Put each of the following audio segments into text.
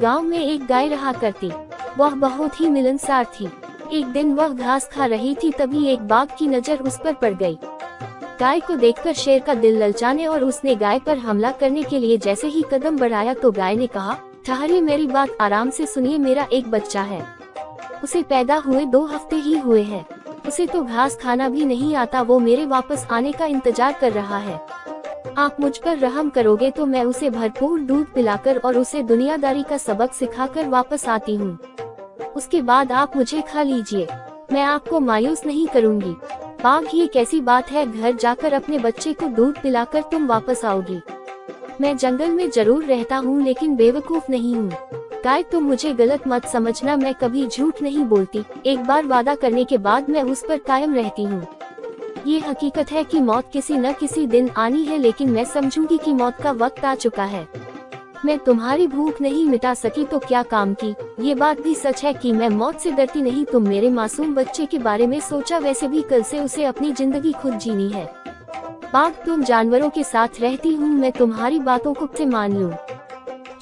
गांव में एक गाय रहा करती। वह बहुत ही मिलनसार थी। एक दिन वह घास खा रही थी, तभी एक बाघ की नजर उस पर पड़ गई। गाय को देखकर शेर का दिल ललचाने और उसने गाय पर हमला करने के लिए जैसे ही कदम बढ़ाया तो गाय ने कहा, ठहरिए, मेरी बात आराम से सुनिए, मेरा एक बच्चा है। उसे पैदा हुए 2 हफ्ते ही हुए हैं। उसे तो घास खाना भी नहीं आता। वो मेरे वापस आने का इंतजार कर रहा है। आप मुझ पर रहम करोगे तो मैं उसे भरपूर दूध पिलाकर और उसे दुनियादारी का सबक सिखाकर वापस आती हूँ। उसके बाद आप मुझे खा लीजिए, मैं आपको मायूस नहीं करूँगी। बाघ, ये कैसी बात है? घर जाकर अपने बच्चे को दूध पिलाकर तुम वापस आओगी? मैं जंगल में जरूर रहता हूँ, लेकिन बेवकूफ नहीं हूँ। गाय, तुम मुझे गलत मत समझना, मैं कभी झूठ नहीं बोलती। एक बार वादा करने के बाद मैं उस पर कायम रहती हूँ। ये हकीकत है कि मौत किसी न किसी दिन आनी है, लेकिन मैं समझूंगी कि मौत का वक्त आ चुका है। मैं तुम्हारी भूख नहीं मिटा सकी तो क्या काम की। ये बात भी सच है कि मैं मौत से डरती नहीं। तुम मेरे मासूम बच्चे के बारे में सोचा? वैसे भी कल से उसे अपनी जिंदगी खुद जीनी है। बाघ, तुम जानवरों के साथ रहती हूँ, मैं तुम्हारी बातों को कैसे मान लूं?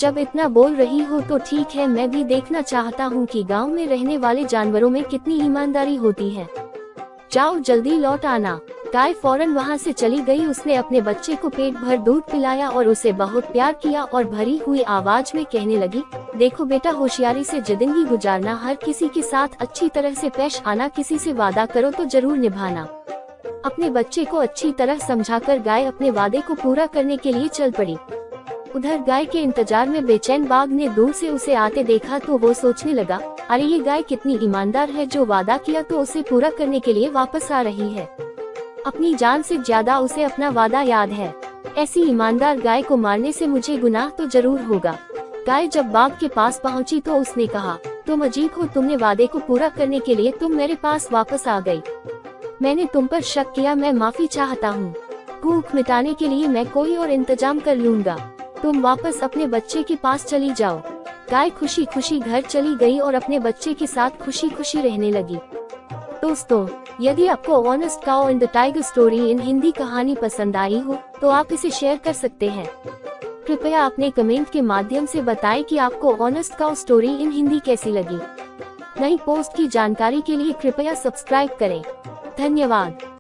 जब इतना बोल रही हो तो ठीक है, मैं भी देखना चाहता हूँ कि गांव में रहने वाले जानवरों में कितनी ईमानदारी होती है। जाओ, जल्दी लौट आना। गाय फौरन वहाँ से चली गई। उसने अपने बच्चे को पेट भर दूध पिलाया और उसे बहुत प्यार किया और भरी हुई आवाज में कहने लगी, देखो बेटा, होशियारी से जिंदगी गुजारना, हर किसी के साथ अच्छी तरह से पेश आना, किसी से वादा करो तो जरूर निभाना। अपने बच्चे को अच्छी तरह समझाकर गाय अपने वादे को पूरा करने के लिए चल पड़ी। उधर गाय के इंतजार में बेचैन बाघ ने दूर से उसे आते देखा तो वो सोचने लगा, अरे ये गाय कितनी ईमानदार है, जो वादा किया तो उसे पूरा करने के लिए वापस आ रही है। अपनी जान से ज्यादा उसे अपना वादा याद है। ऐसी ईमानदार गाय को मारने से मुझे गुनाह तो जरूर होगा। गाय जब बाघ के पास पहुंची तो उसने कहा, तुम अजीब हो, तुमने वादे को पूरा करने के लिए तुम मेरे पास वापस आ गई। मैंने तुम पर शक किया, मैं माफी चाहता हूँ। भूख मिटाने के लिए मैं कोई और इंतजाम कर लूँगा। तुम वापस अपने बच्चे के पास चली जाओ। गाय खुशी खुशी घर चली गई और अपने बच्चे के साथ खुशी खुशी रहने लगी। दोस्तों, यदि आपको honest cow and the tiger story in Hindi कहानी पसंद आई हो तो आप इसे शेयर कर सकते हैं। कृपया अपने कमेंट के माध्यम से बताएं कि आपको honest cow story in Hindi कैसी लगी। नई पोस्ट की जानकारी के लिए कृपया सब्सक्राइब करें। धन्यवाद।